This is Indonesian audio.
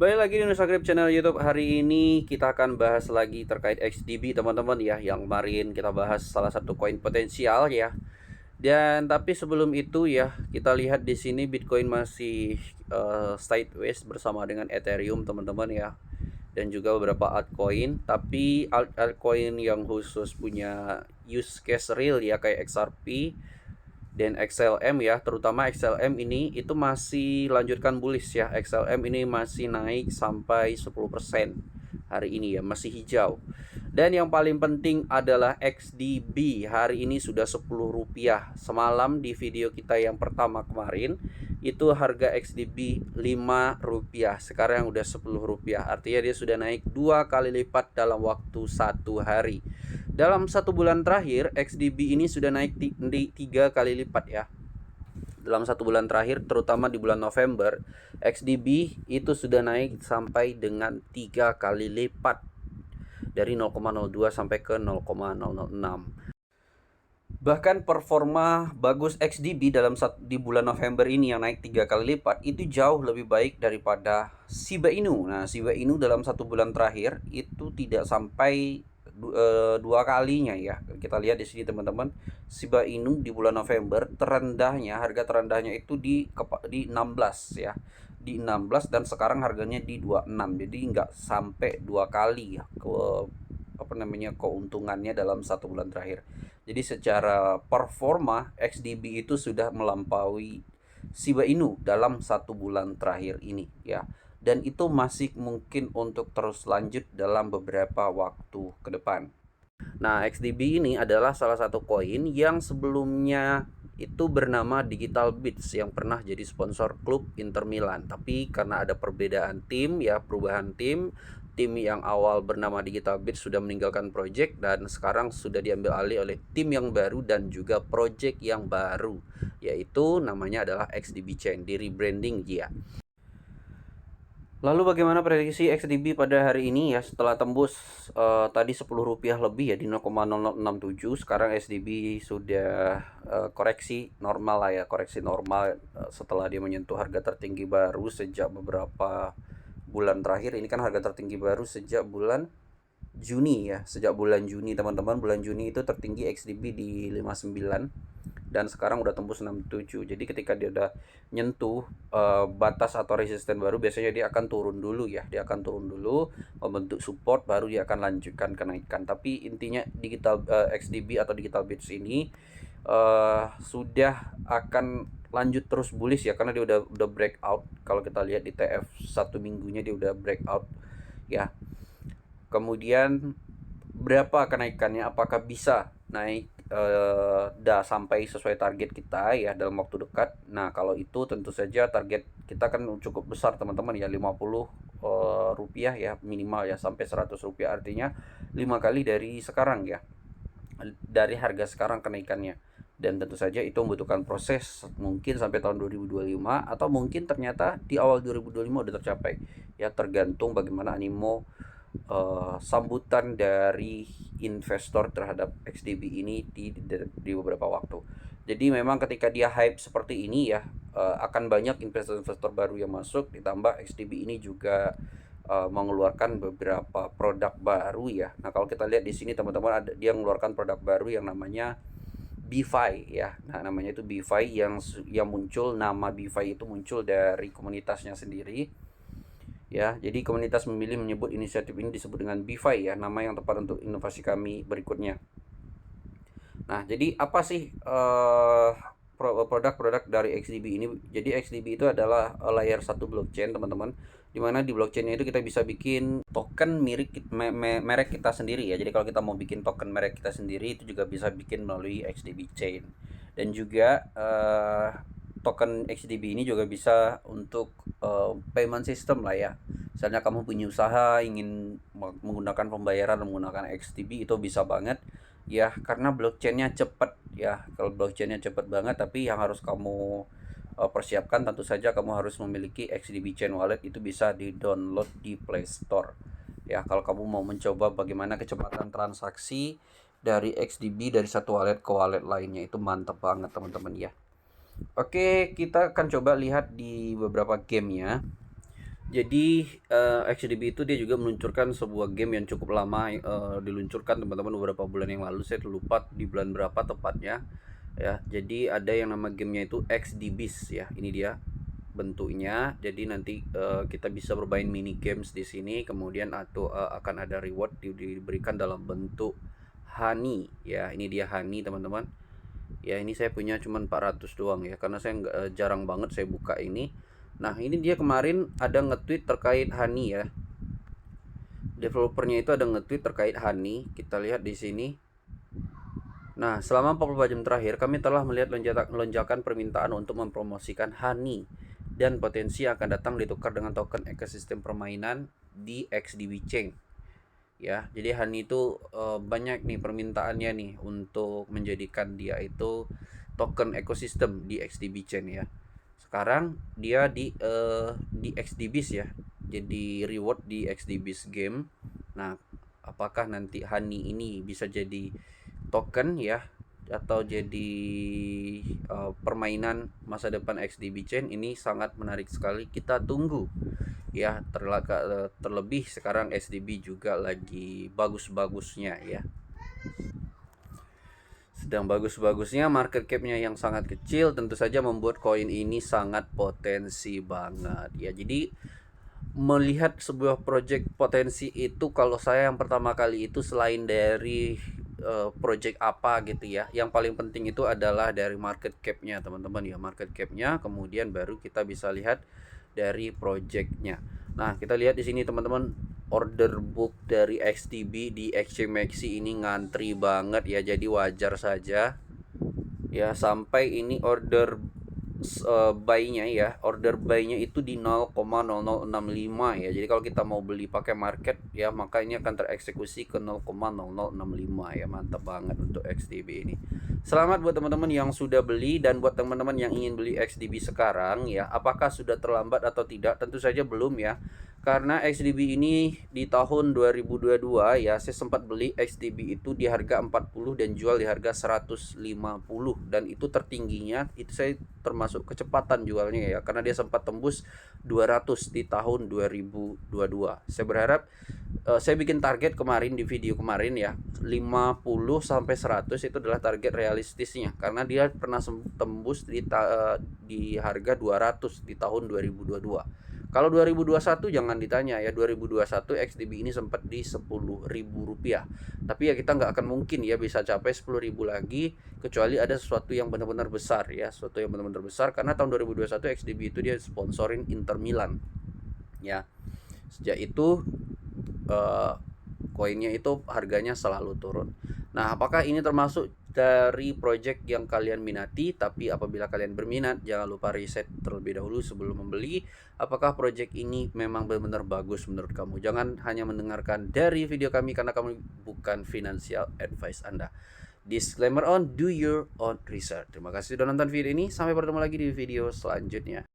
Balik lagi di Nusagrip channel YouTube. Hari ini kita akan bahas lagi terkait XDB teman-teman ya. Yang kemarin kita bahas salah satu koin potensial ya. Dan tapi sebelum itu ya, kita lihat di sini Bitcoin masih sideways bersama dengan Ethereum teman-teman ya. Dan juga beberapa altcoin, tapi altcoin yang khusus punya use case real ya kayak XRP dan XLM ya, terutama XLM ini itu masih lanjutkan bullish ya. XLM ini masih naik sampai 10% hari ini ya, masih hijau. Dan yang paling penting adalah XDB hari ini sudah Rp10. Semalam di video kita yang pertama kemarin itu harga XDB Rp5, sekarang udah Rp10. Artinya dia sudah naik 2 kali lipat dalam waktu 1 hari. Dalam 1 bulan terakhir, XDB ini sudah naik 3 kali lipat ya. Dalam 1 bulan terakhir, terutama di bulan November, XDB itu sudah naik sampai dengan 3 kali lipat dari 0,02 sampai ke 0,006. Bahkan performa bagus XDB di bulan November ini yang naik 3 kali lipat itu jauh lebih baik daripada Shiba Inu. Nah, Shiba Inu dalam 1 bulan terakhir itu tidak sampai 2 kalinya ya. Kita lihat di sini teman-teman, Shiba Inu di bulan November harga terendahnya itu di 16 ya. Di 16 dan sekarang harganya di 26. Jadi nggak sampai 2 kali ya keuntungannya dalam 1 bulan terakhir. Jadi secara performa XDB itu sudah melampaui Shiba Inu dalam 1 bulan terakhir ini ya. Dan itu masih mungkin untuk terus lanjut dalam beberapa waktu ke depan. Nah, XDB ini adalah salah satu koin yang sebelumnya itu bernama Digital Bits yang pernah jadi sponsor klub Inter Milan. Tapi karena ada perbedaan tim ya, perubahan tim yang awal bernama Digital Bits sudah meninggalkan project dan sekarang sudah diambil alih oleh tim yang baru dan juga project yang baru, yaitu namanya adalah XDB Chain, di rebranding ya. Lalu bagaimana prediksi XDB pada hari ini ya, setelah tembus tadi Rp10 lebih ya di 0,0067. Sekarang XDB sudah koreksi normal lah ya, koreksi normal setelah dia menyentuh harga tertinggi baru sejak beberapa bulan terakhir. Ini kan harga tertinggi baru sejak bulan Juni ya, sejak bulan Juni teman-teman. Bulan Juni itu tertinggi XDB di 59 dan sekarang udah tembus 67. Jadi ketika dia udah nyentuh batas atau resisten baru, biasanya dia akan turun dulu ya. Dia akan turun dulu, membentuk support, baru dia akan lanjutkan kenaikan. Tapi intinya XDB atau Digital Bits ini sudah akan lanjut terus bullish ya, karena dia udah breakout. Kalau kita lihat di TF 1 minggunya dia udah breakout ya. Kemudian berapa kenaikannya, apakah bisa naik sampai sesuai target kita ya dalam waktu dekat. Nah, kalau itu tentu saja target kita kan cukup besar teman-teman ya, Rp50 ya minimal ya, sampai Rp100, artinya 5 kali dari sekarang ya, dari harga sekarang kenaikannya. Dan tentu saja itu membutuhkan proses mungkin sampai tahun 2025 atau mungkin ternyata di awal 2025 udah tercapai ya, tergantung bagaimana animo sambutan dari investor terhadap XDB ini di beberapa waktu. Jadi memang ketika dia hype seperti ini ya, akan banyak investor-investor baru yang masuk, ditambah XDB ini juga mengeluarkan beberapa produk baru ya. Nah, kalau kita lihat di sini teman-teman, dia mengeluarkan produk baru yang namanya BFI ya. Nah, namanya itu BFI yang muncul, nama BFI itu muncul dari komunitasnya sendiri ya. Jadi komunitas memilih menyebut inisiatif ini disebut dengan BFI ya, nama yang tepat untuk inovasi kami berikutnya. Nah, jadi apa sih produk-produk dari XDB ini? Jadi XDB itu adalah layer 1 blockchain teman-teman, dimana di blockchainnya itu kita bisa bikin token merek kita sendiri ya. Jadi kalau kita mau bikin token merek kita sendiri itu juga bisa bikin melalui XDB Chain. Dan juga token XDB ini juga bisa untuk payment system lah ya. Misalnya kamu punya usaha ingin menggunakan pembayaran menggunakan XDB, itu bisa banget ya, karena blockchainnya cepat ya. Kalau blockchainnya cepat banget, tapi yang harus kamu persiapkan tentu saja kamu harus memiliki XDB Chain Wallet. Itu bisa di download di Play Store ya, kalau kamu mau mencoba bagaimana kecepatan transaksi dari XDB dari satu wallet ke wallet lainnya. Itu mantap banget teman-teman ya. Oke, kita akan coba lihat di beberapa gamenya. Jadi XDB itu dia juga meluncurkan sebuah game yang cukup lama, diluncurkan teman-teman beberapa bulan yang lalu. Saya lupa di bulan berapa tepatnya ya. Jadi ada yang nama gamenya itu XDBs ya. Ini dia bentuknya. Jadi nanti kita bisa bermain mini games di sini, kemudian atau akan ada reward diberikan dalam bentuk honey ya. Ini dia honey teman-teman ya. Ini saya punya cuma 400 doang ya, karena saya jarang banget saya buka ini. Nah ini dia kemarin ada nge-tweet terkait honey ya. Developernya itu ada nge-tweet terkait honey. Kita lihat di sini. Nah, selama 44 jam terakhir kami telah melihat lonjakan permintaan untuk mempromosikan honey dan potensi akan datang ditukar dengan token ekosistem permainan di XDB Chain. Ya, jadi honey itu banyak nih permintaannya nih untuk menjadikan dia itu token ekosistem di XDB Chain ya. Sekarang dia di XDBs ya. Jadi reward di XDBs game. Nah, apakah nanti honey ini bisa jadi token ya, atau jadi permainan masa depan XDB Chain? Ini sangat menarik sekali, kita tunggu ya. Terlebih sekarang XDB juga lagi bagus-bagusnya ya, sedang bagus-bagusnya. Market capnya yang sangat kecil tentu saja membuat koin ini sangat potensi banget ya. Jadi melihat sebuah project potensi itu, kalau saya yang pertama kali itu selain dari project apa gitu ya, yang paling penting itu adalah dari market capnya teman-teman ya. Market capnya, kemudian baru kita bisa lihat dari projectnya. Nah kita lihat di sini teman-teman, order book dari XTB di XCMaxi ini ngantri banget ya. Jadi wajar saja ya sampai ini order buy-nya ya, order buy-nya itu di 0,0065 ya. Jadi kalau kita mau beli pakai market ya, maka ini akan tereksekusi ke 0,0065 ya. Mantap banget untuk XDB ini. Selamat buat teman-teman yang sudah beli, dan buat teman-teman yang ingin beli XDB sekarang ya, apakah sudah terlambat atau tidak? Tentu saja belum ya. Karena XDB ini di tahun 2022 ya, saya sempat beli XDB itu di harga 40 dan jual di harga 150, dan itu tertingginya itu saya termasuk kecepatan jualnya ya, karena dia sempat tembus 200 di tahun 2022. Saya berharap saya bikin target kemarin di video kemarin ya, 50 sampai 100 itu adalah target realistisnya, karena dia pernah tembus di harga 200 di tahun 2022. Kalau 2021 jangan ditanya ya, 2021 XDB ini sempat di Rp10.000. Tapi ya kita nggak akan mungkin ya bisa capai 10.000 lagi, kecuali ada sesuatu yang benar-benar besar ya, sesuatu yang benar-benar besar. Karena tahun 2021 XDB itu dia sponsorin Inter Milan ya. Sejak itu koinnya itu harganya selalu turun. Nah, apakah ini termasuk dari project yang kalian minati? Tapi apabila kalian berminat, jangan lupa riset terlebih dahulu sebelum membeli. Apakah project ini memang benar-benar bagus menurut kamu? Jangan hanya mendengarkan dari video kami, karena kami bukan financial advice Anda. Disclaimer on, do your own research. Terima kasih sudah nonton video ini. Sampai bertemu lagi di video selanjutnya.